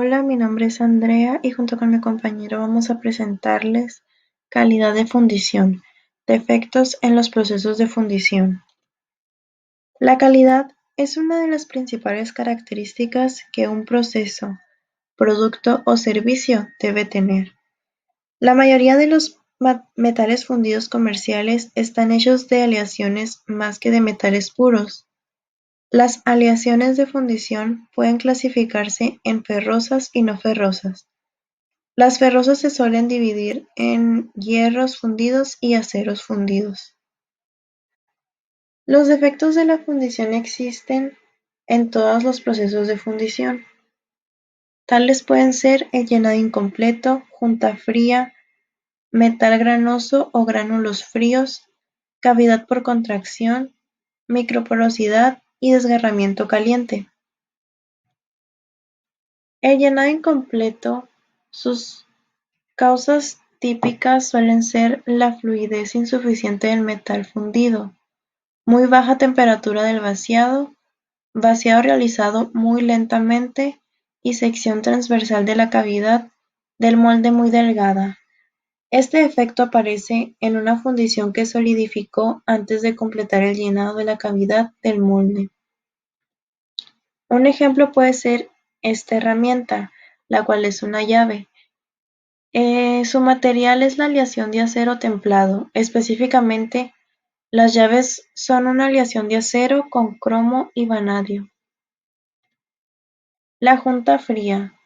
Hola, mi nombre es Andrea y junto con mi compañero vamos a presentarles calidad de fundición, defectos en los procesos de fundición. La calidad es una de las principales características que un proceso, producto o servicio debe tener. La mayoría de los metales fundidos comerciales están hechos de aleaciones más que de metales puros. Las aleaciones de fundición pueden clasificarse en ferrosas y no ferrosas. Las ferrosas se suelen dividir en hierros fundidos y aceros fundidos. Los defectos de la fundición existen en todos los procesos de fundición. Tales pueden ser el llenado incompleto, junta fría, metal granoso o gránulos fríos, cavidad por contracción, microporosidad y desgarramiento caliente. El llenado incompleto, sus causas típicas suelen ser la fluidez insuficiente del metal fundido, muy baja temperatura del vaciado, vaciado realizado muy lentamente y sección transversal de la cavidad del molde muy delgada. Este efecto aparece en una fundición que solidificó antes de completar el llenado de la cavidad del molde. Un ejemplo puede ser esta herramienta, la cual es una llave. Su material es la aleación de acero templado. Específicamente, las llaves son una aleación de acero con cromo y vanadio. La junta fría.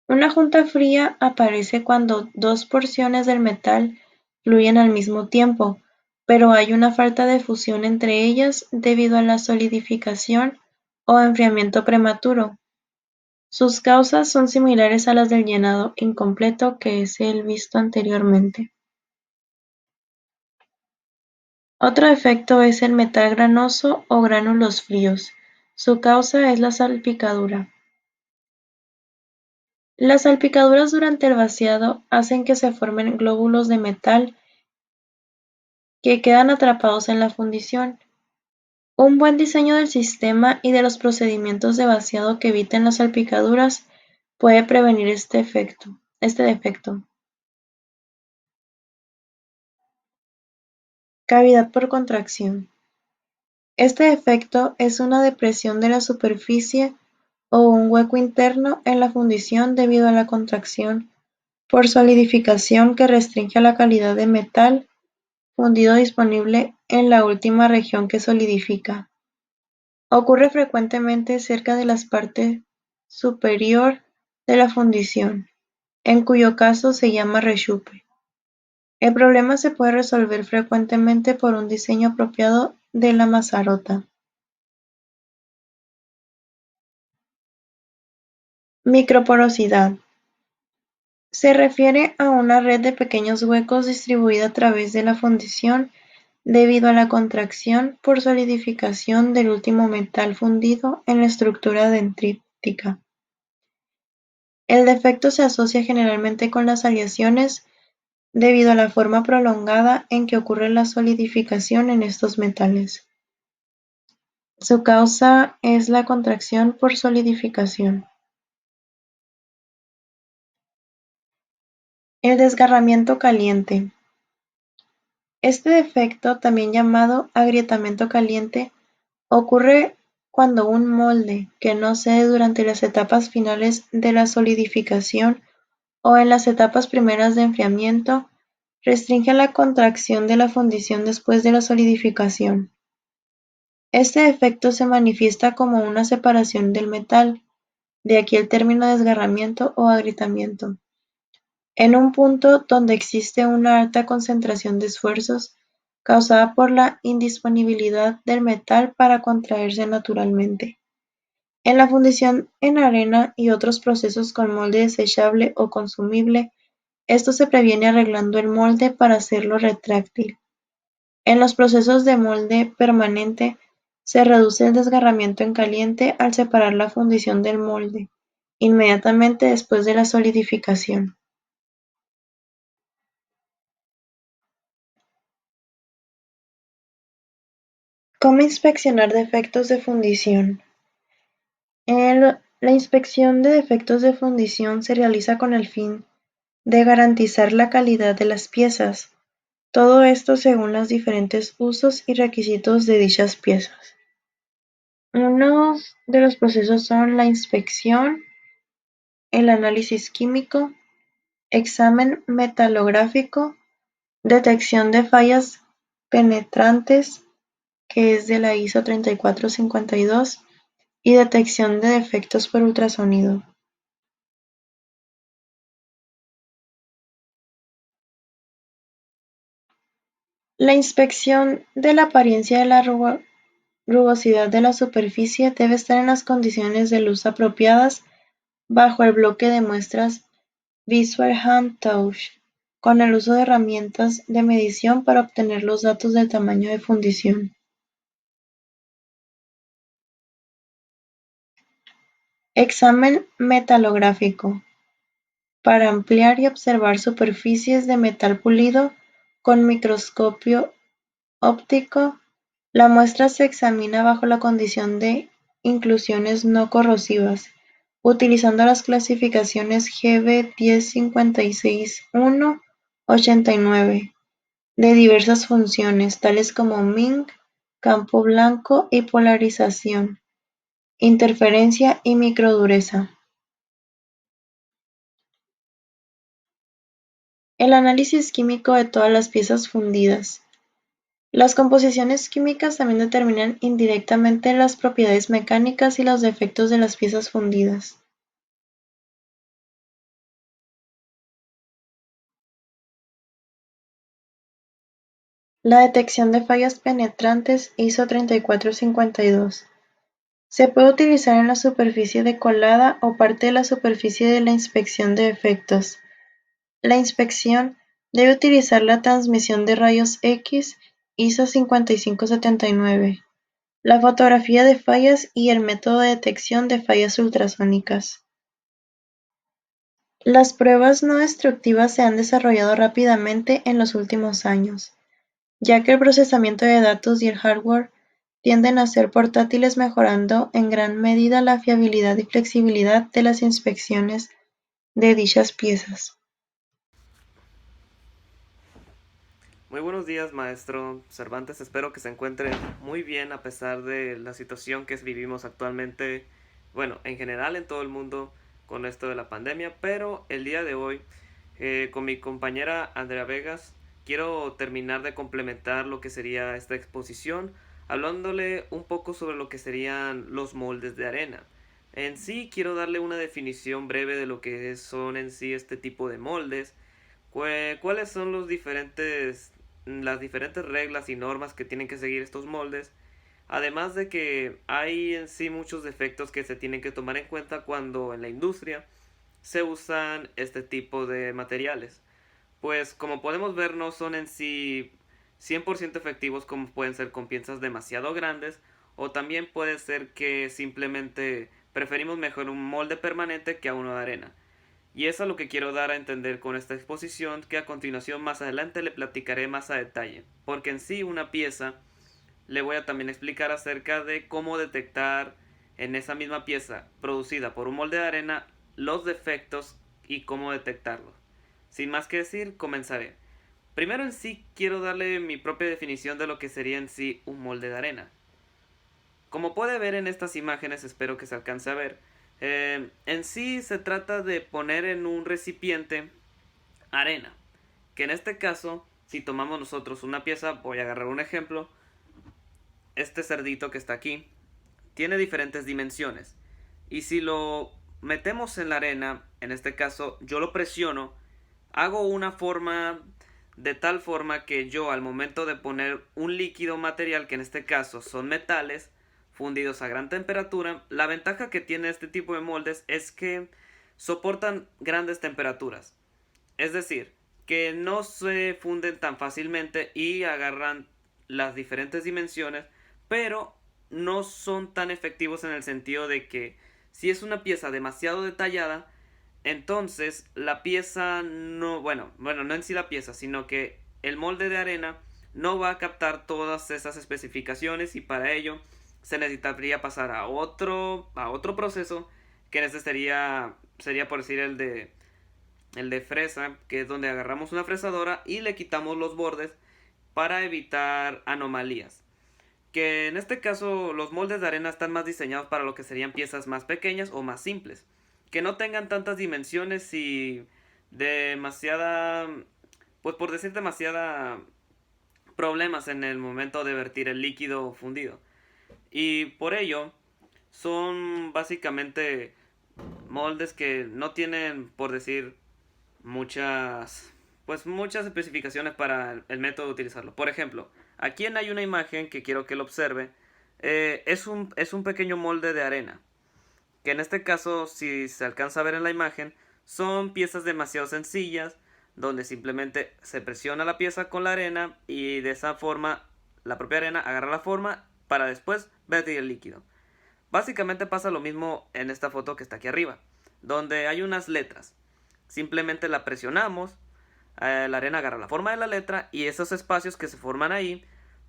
Una junta fría aparece cuando dos porciones del metal fluyen al mismo tiempo, pero hay una falta de fusión entre ellas debido a la solidificación o enfriamiento prematuro. Sus causas son similares a las del llenado incompleto que es el visto anteriormente. Otro efecto es el metal granoso o gránulos fríos. Su causa es la salpicadura. Las salpicaduras durante el vaciado hacen que se formen glóbulos de metal que quedan atrapados en la fundición. Un buen diseño del sistema y de los procedimientos de vaciado que eviten las salpicaduras puede prevenir este defecto. Cavidad por contracción. Este defecto es una depresión de la superficie o un hueco interno en la fundición debido a la contracción por solidificación que restringe la calidad de metal fundido disponible en la última región que solidifica. Ocurre frecuentemente cerca de la parte superior de la fundición, en cuyo caso se llama rechupe. El problema se puede resolver frecuentemente por un diseño apropiado de la mazarota. Microporosidad. Se refiere a una red de pequeños huecos distribuida a través de la fundición debido a la contracción por solidificación del último metal fundido en la estructura dendrítica. El defecto se asocia generalmente con las aleaciones debido a la forma prolongada en que ocurre la solidificación en estos metales. Su causa es la contracción por solidificación. El desgarramiento caliente. Este defecto, también llamado agrietamiento caliente, ocurre cuando un molde que no cede durante las etapas finales de la solidificación o en las etapas primeras de enfriamiento restringe la contracción de la fundición después de la solidificación. Este efecto se manifiesta como una separación del metal, de aquí el término desgarramiento o agrietamiento, en un punto donde existe una alta concentración de esfuerzos causada por la indisponibilidad del metal para contraerse naturalmente. En la fundición en arena y otros procesos con molde desechable o consumible, esto se previene arreglando el molde para hacerlo retráctil. En los procesos de molde permanente, se reduce el desgarramiento en caliente al separar la fundición del molde, inmediatamente después de la solidificación. ¿Cómo inspeccionar defectos de fundición? La inspección de defectos de fundición se realiza con el fin de garantizar la calidad de las piezas, todo esto según los diferentes usos y requisitos de dichas piezas. Unos de los procesos son la inspección, el análisis químico, examen metalográfico, detección de fallas penetrantes, que es de la ISO 3452, y detección de defectos por ultrasonido. La inspección de la apariencia de la rugosidad de la superficie debe estar en las condiciones de luz apropiadas bajo el bloque de muestras Visual Hand Touch, con el uso de herramientas de medición para obtener los datos del tamaño de fundición. Examen metalográfico. Para ampliar y observar superficies de metal pulido con microscopio óptico, la muestra se examina bajo la condición de inclusiones no corrosivas, utilizando las clasificaciones GB 1056-1-89 de diversas funciones, tales como Ming, campo blanco y polarización, interferencia y microdureza. El análisis químico de todas las piezas fundidas. Las composiciones químicas también determinan indirectamente las propiedades mecánicas y los defectos de las piezas fundidas. La detección de fallas penetrantes ISO 3452. Se puede utilizar en la superficie decolada o parte de la superficie de la inspección de defectos. La inspección debe utilizar la transmisión de rayos X ISO 5579, la fotografía de fallas y el método de detección de fallas ultrasónicas. Las pruebas no destructivas se han desarrollado rápidamente en los últimos años, ya que el procesamiento de datos y el hardware tienden a ser portátiles, mejorando en gran medida la fiabilidad y flexibilidad de las inspecciones de dichas piezas. Muy buenos días, maestro Cervantes. Espero que se encuentre muy bien a pesar de la situación que vivimos actualmente, bueno, en general en todo el mundo con esto de la pandemia, pero el día de hoy, con mi compañera Andrea Vegas, quiero terminar de complementar lo que sería esta exposición, hablándole un poco sobre lo que serían los moldes de arena. En sí, quiero darle una definición breve de lo que son en sí este tipo de moldes, cuáles son las diferentes reglas y normas que tienen que seguir estos moldes, además de que hay en sí muchos defectos que se tienen que tomar en cuenta cuando en la industria se usan este tipo de materiales. Pues como podemos ver, no son en sí 100% efectivos, como pueden ser con piezas demasiado grandes, o también puede ser que simplemente preferimos mejor un molde permanente que a uno de arena. Y eso es lo que quiero dar a entender con esta exposición, que a continuación más adelante le platicaré más a detalle, porque en sí una pieza le voy a también explicar acerca de cómo detectar en esa misma pieza producida por un molde de arena los defectos y cómo detectarlos. Sin más que decir, comenzaré. Primero en sí quiero darle mi propia definición de lo que sería en sí un molde de arena. Como puede ver en estas imágenes, espero que se alcance a ver, en sí se trata de poner en un recipiente arena, que en este caso, si tomamos nosotros una pieza, voy a agarrar un ejemplo, este cerdito que está aquí, tiene diferentes dimensiones, y si lo metemos en la arena, en este caso yo lo presiono, hago una forma de tal forma que yo al momento de poner un líquido material, que en este caso son metales, fundidos a gran temperatura, la ventaja que tiene este tipo de moldes es que soportan grandes temperaturas. Es decir, que no se funden tan fácilmente y agarran las diferentes dimensiones, pero no son tan efectivos en el sentido de que si es una pieza demasiado detallada, entonces la pieza no, bueno, no en sí la pieza, sino que el molde de arena no va a captar todas esas especificaciones, y para ello se necesitaría pasar a otro proceso, que en este sería por decir el de fresa, que es donde agarramos una fresadora y le quitamos los bordes para evitar anomalías. Que en este caso los moldes de arena están más diseñados para lo que serían piezas más pequeñas o más simples, que no tengan tantas dimensiones y demasiada, pues por decir demasiada problemas en el momento de vertir el líquido fundido. Y por ello son básicamente moldes que no tienen, por decir, muchas especificaciones para el método de utilizarlo. Por ejemplo, aquí hay una imagen que quiero que lo observe. Es un pequeño molde de arena, que en este caso, si se alcanza a ver en la imagen, son piezas demasiado sencillas, donde simplemente se presiona la pieza con la arena y de esa forma la propia arena agarra la forma para después vertir el líquido. Básicamente pasa lo mismo en esta foto que está aquí arriba, donde hay unas letras. Simplemente la presionamos, la arena agarra la forma de la letra y esos espacios que se forman ahí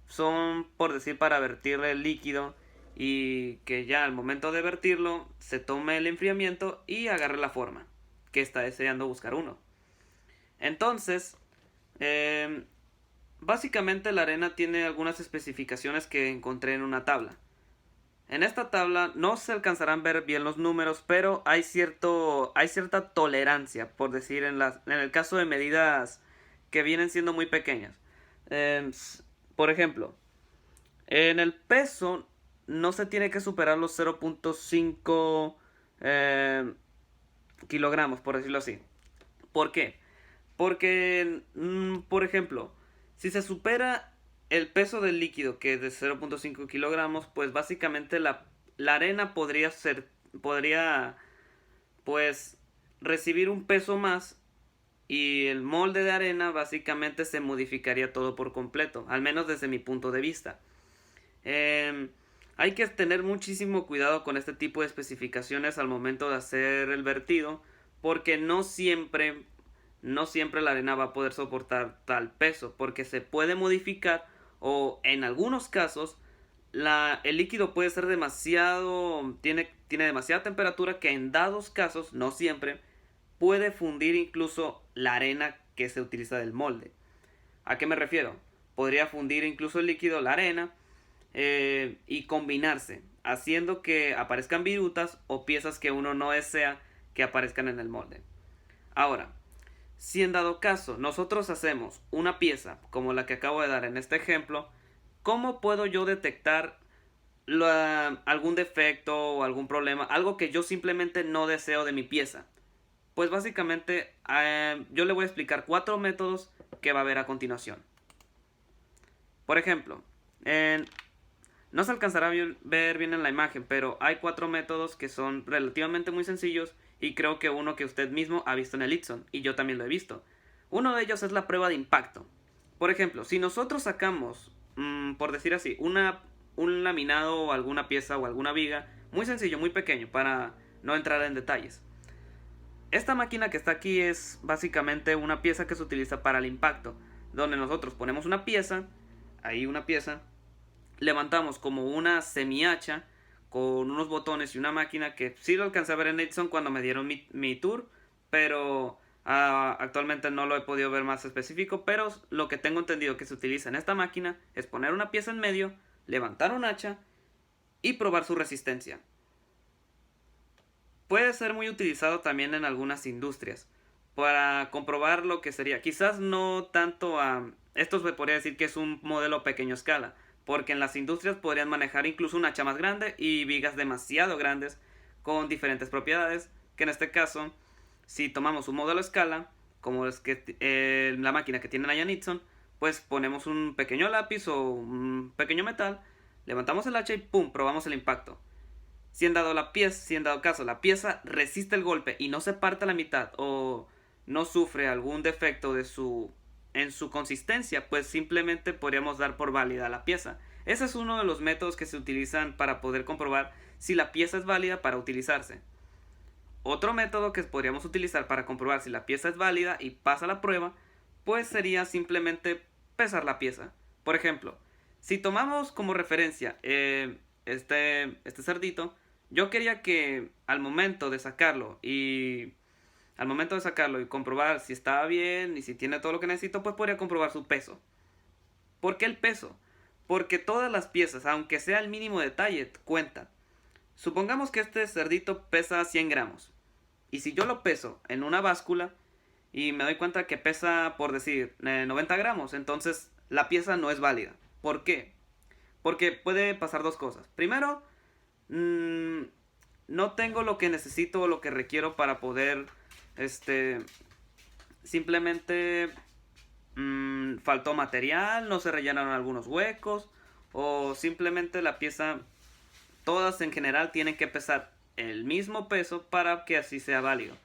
son, por decir, para vertir el líquido y que ya al momento de vertirlo se tome el enfriamiento y agarre la forma que está deseando buscar uno. Entonces, eh, básicamente la arena tiene algunas especificaciones que encontré en una tabla. En esta tabla no se alcanzarán a ver bien los números, pero hay cierta tolerancia, por decir, en el caso de medidas que vienen siendo muy pequeñas. Por ejemplo, en el peso no se tiene que superar los 0.5 kilogramos, por decirlo así. ¿Por qué? Porque, por ejemplo, si se supera el peso del líquido, que es de 0.5 kilogramos, pues básicamente la arena podría, pues, recibir un peso más y el molde de arena básicamente se modificaría todo por completo, al menos desde mi punto de vista. Eh, Hay que tener muchísimo cuidado con este tipo de especificaciones al momento de hacer el vertido, porque no siempre la arena va a poder soportar tal peso, porque se puede modificar o en algunos casos el líquido puede ser tiene demasiada temperatura que en dados casos, no siempre, puede fundir incluso la arena que se utiliza del molde. ¿A qué me refiero? Podría fundir incluso el líquido, la arena, y combinarse, haciendo que aparezcan virutas o piezas que uno no desea que aparezcan en el molde. Ahora, si en dado caso nosotros hacemos una pieza como la que acabo de dar en este ejemplo, ¿cómo puedo yo detectar algún defecto o algún problema? Algo que yo simplemente no deseo de mi pieza. Pues básicamente yo le voy a explicar 4 métodos que va a ver a continuación. Por ejemplo, no se alcanzará a ver bien en la imagen, pero hay 4 métodos que son relativamente muy sencillos y creo que uno que usted mismo ha visto en el Itson y yo también lo he visto. Uno de ellos es la prueba de impacto. Por ejemplo, si nosotros sacamos, por decir así, un laminado o alguna pieza o alguna viga, muy sencillo, muy pequeño, para no entrar en detalles. Esta máquina que está aquí es básicamente una pieza que se utiliza para el impacto, donde nosotros ponemos una pieza, levantamos como una semi-hacha con unos botones y una máquina que sí lo alcancé a ver en Edison cuando me dieron mi tour, pero actualmente no lo he podido ver más específico, pero lo que tengo entendido que se utiliza en esta máquina es poner una pieza en medio, levantar un hacha y probar su resistencia. Puede ser muy utilizado también en algunas industrias para comprobar lo que sería, quizás no tanto esto se podría decir que es un modelo a pequeña escala, porque en las industrias podrían manejar incluso un hacha más grande y vigas demasiado grandes con diferentes propiedades, que en este caso, si tomamos un modelo a escala, como es que la máquina que tienen allá en Nixon, pues ponemos un pequeño lápiz o un pequeño metal, levantamos el hacha y ¡pum! Probamos el impacto. Si en dado caso la pieza resiste el golpe y no se parte a la mitad o no sufre algún defecto en su consistencia, pues simplemente podríamos dar por válida la pieza. Ese es uno de los métodos que se utilizan para poder comprobar si la pieza es válida para utilizarse. Otro método que podríamos utilizar para comprobar si la pieza es válida y pasa la prueba, pues sería simplemente pesar la pieza. Por ejemplo, si tomamos como referencia este cerdito, Yo quería que al momento de sacarlo y comprobar si estaba bien y si tiene todo lo que necesito, pues podría comprobar su peso. ¿Por qué el peso? Porque todas las piezas, aunque sea el mínimo detalle, cuentan. Supongamos que este cerdito pesa 100 gramos. Y si yo lo peso en una báscula y me doy cuenta que pesa, por decir, 90 gramos, entonces la pieza no es válida. ¿Por qué? Porque puede pasar dos cosas. Primero, mmm, no tengo lo que necesito o lo que requiero para poder, simplemente faltó material, no se rellenaron algunos huecos, o simplemente la pieza, todas en general tienen que pesar el mismo peso para que así sea válido.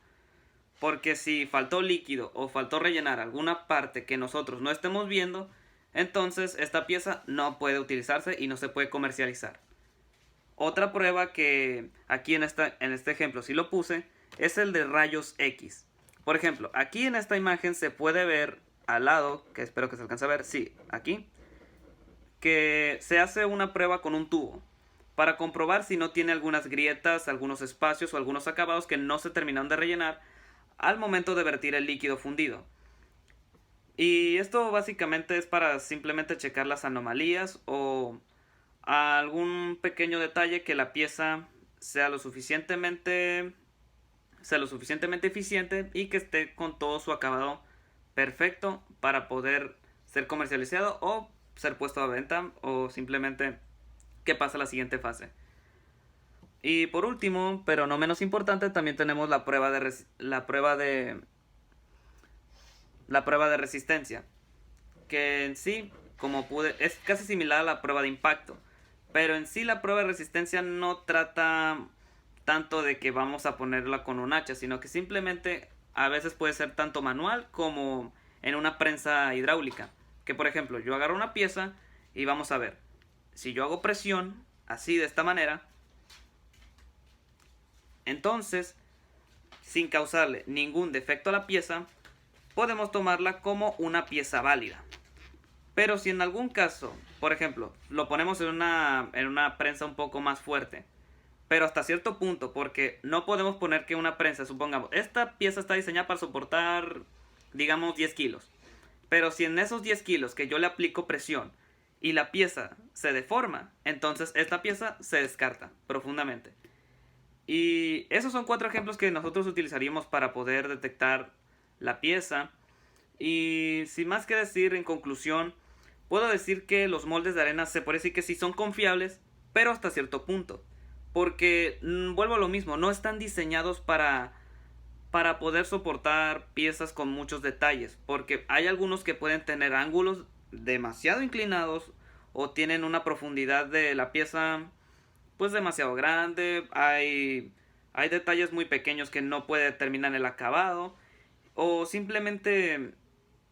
Porque si faltó líquido o faltó rellenar alguna parte que nosotros no estemos viendo, entonces esta pieza no puede utilizarse y no se puede comercializar. Otra prueba que aquí en este ejemplo sí lo puse es el de rayos X. Por ejemplo, aquí en esta imagen se puede ver al lado, que espero que se alcance a ver, sí, aquí, que se hace una prueba con un tubo para comprobar si no tiene algunas grietas, algunos espacios o algunos acabados que no se terminaron de rellenar al momento de vertir el líquido fundido. Y esto básicamente es para simplemente checar las anomalías o algún pequeño detalle que la pieza sea lo suficientemente eficiente y que esté con todo su acabado perfecto para poder ser comercializado o ser puesto a venta o simplemente que pase a la siguiente fase. Y por último, pero no menos importante, también tenemos la prueba de resistencia, que en sí, es casi similar a la prueba de impacto, pero en sí la prueba de resistencia no trata tanto de que vamos a ponerla con un hacha, sino que simplemente a veces puede ser tanto manual como en una prensa hidráulica. Que por ejemplo, yo agarro una pieza y vamos a ver, si yo hago presión, así de esta manera, entonces, sin causarle ningún defecto a la pieza, podemos tomarla como una pieza válida. Pero si en algún caso, por ejemplo, lo ponemos en una prensa un poco más fuerte, pero hasta cierto punto, porque no podemos poner que una prensa, supongamos, esta pieza está diseñada para soportar, digamos, 10 kilos. Pero si en esos 10 kilos que yo le aplico presión y la pieza se deforma, entonces esta pieza se descarta profundamente. Y esos son 4 ejemplos que nosotros utilizaríamos para poder detectar la pieza. Y sin más que decir, en conclusión, puedo decir que los moldes de arena se puede decir que sí son confiables, pero hasta cierto punto. Porque, vuelvo a lo mismo, no están diseñados para poder soportar piezas con muchos detalles. Porque hay algunos que pueden tener ángulos demasiado inclinados o tienen una profundidad de la pieza pues demasiado grande. Hay detalles muy pequeños que no puede determinar el acabado. O simplemente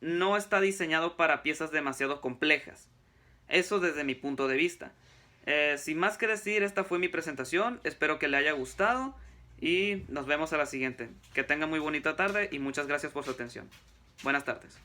no está diseñado para piezas demasiado complejas. Eso desde mi punto de vista. Sin más que decir, esta fue mi presentación. Espero que le haya gustado y nos vemos a la siguiente. Que tenga muy bonita tarde y muchas gracias por su atención. Buenas tardes.